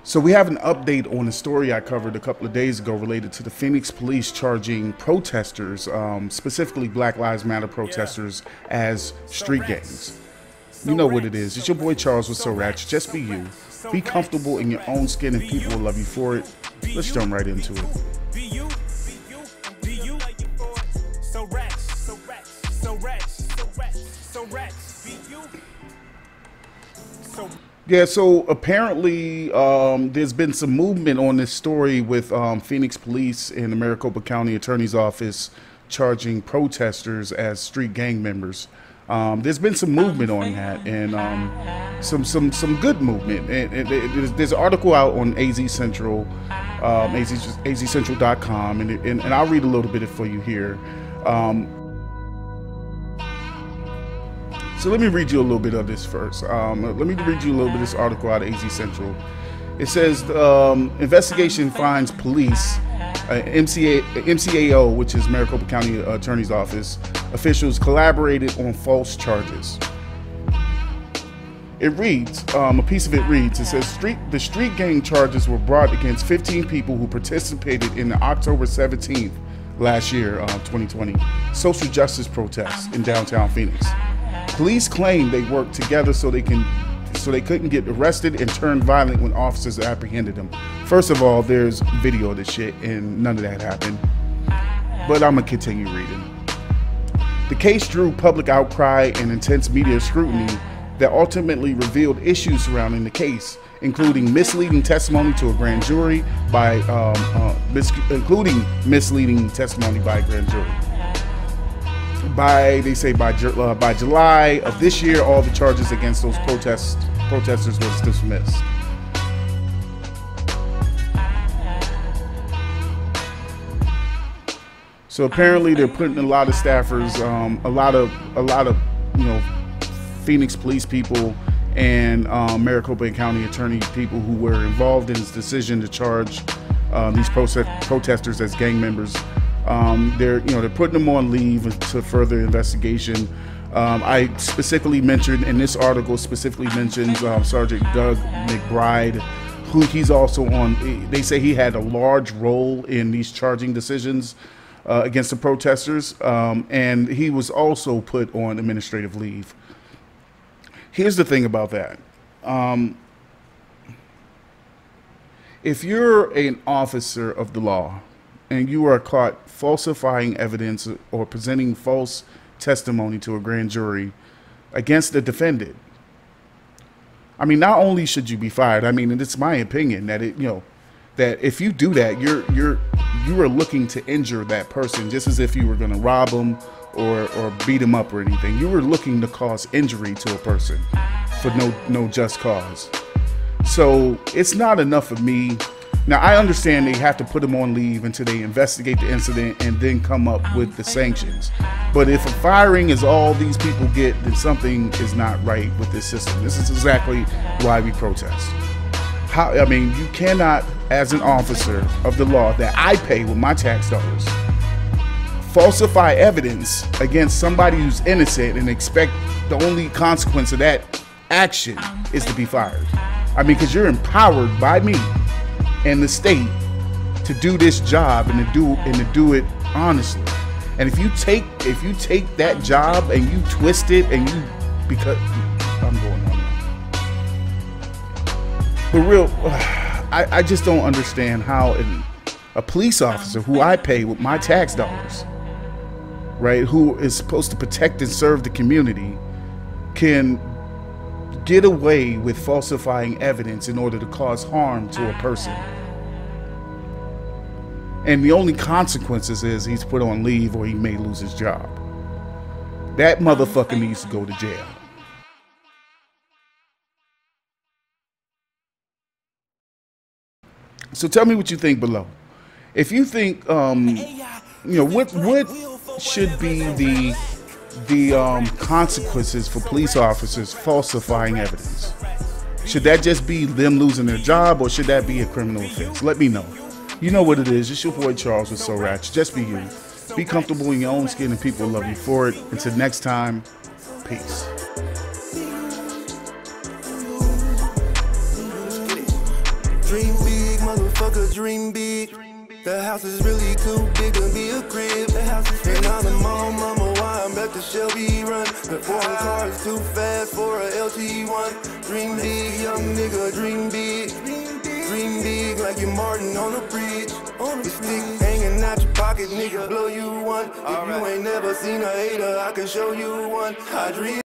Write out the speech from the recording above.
So we have an update on a story I covered a couple of days ago related to the Phoenix police charging protesters, specifically Black Lives Matter protesters, as street gangs. You know what it is. It's your boy Charles with SoRatch. Just be you. Be comfortable in your own skin and people will love you for it. Let's jump right into it. Yeah, so apparently there's been some movement on this story with Phoenix Police and the Maricopa County Attorney's Office charging protesters as street gang members. There's been some movement on that, and some good movement. And there's an article out on AZ Central, azcentral.com, and I'll read a little bit for you here. So let me read you a little bit of this first. Let me read you a little bit of this article out of AZ Central. It says, investigation finds police, MCAO, which is Maricopa County Attorney's Office, officials collaborated on false charges. It reads, a piece of it reads, it says, the street gang charges were brought against 15 people who participated in the October 17th last year, 2020, social justice protests in downtown Phoenix. Police claim they worked together so they couldn't get arrested and turned violent when officers apprehended them. First of all, there's video of this shit and none of that happened. But I'm gonna continue reading. The case drew public outcry and intense media scrutiny that ultimately revealed issues surrounding the case, including misleading testimony to a grand jury by misleading testimony by a grand jury. By July of this year, all the charges against those protesters was dismissed. So apparently they're putting a lot of staffers, a lot of Phoenix police people and Maricopa County attorney people who were involved in this decision to charge these protesters as gang members. They're putting them on leave to further investigation. I specifically mentioned in this article mentions Sergeant Doug McBride, who he's also on. They say he had a large role in these charging decisions against the protesters, and he was also put on administrative leave. Here's the thing about that. If you're an officer of the law and you are caught falsifying evidence or presenting false testimony to a grand jury against the defendant, I mean, not only should you be fired, I mean, and it's my opinion that that if you do that, you are looking to injure that person, just as if you were going to rob them or beat them up or anything. You were looking to cause injury to a person for no just cause. So it's not enough of me. Now, I understand they have to put them on leave until they investigate the incident and then come up with the sanctions. But if a firing is all these people get, then something is not right with this system. This is exactly why we protest. I mean, you cannot, as an officer of the law that I pay with my tax dollars, falsify evidence against somebody who's innocent and expect the only consequence of that action is to be fired. I mean, because you're empowered by me and the state to do this job and to do it honestly. And if you take that job and you twist it and because I'm going on. But I just don't understand how a police officer who I pay with my tax dollars, right, who is supposed to protect and serve the community, can get away with falsifying evidence in order to cause harm to a person. And the only consequences is he's put on leave or he may lose his job. That motherfucker needs to go to jail. So tell me what you think below. If you think, what should be the consequences for police officers falsifying evidence? Should that just be them losing their job, or should that be a criminal offense? Let me know. You know what it is. It's your boy Charles with SoRatch. Just be you. Be comfortable in your own skin and people will love you for it. Until next time, peace. Dream big, motherfucker, dream big. The house is really too big to be a crib. The house is and I'm the mama, why I'm at the Shelby run. The foreign car is too fast for a LT1. Dream big, young nigga, dream big. Dream big like you're Martin on the bridge. Your stick hanging out your pocket, nigga, blow you one. If you ain't never seen a hater, I can show you one. I dream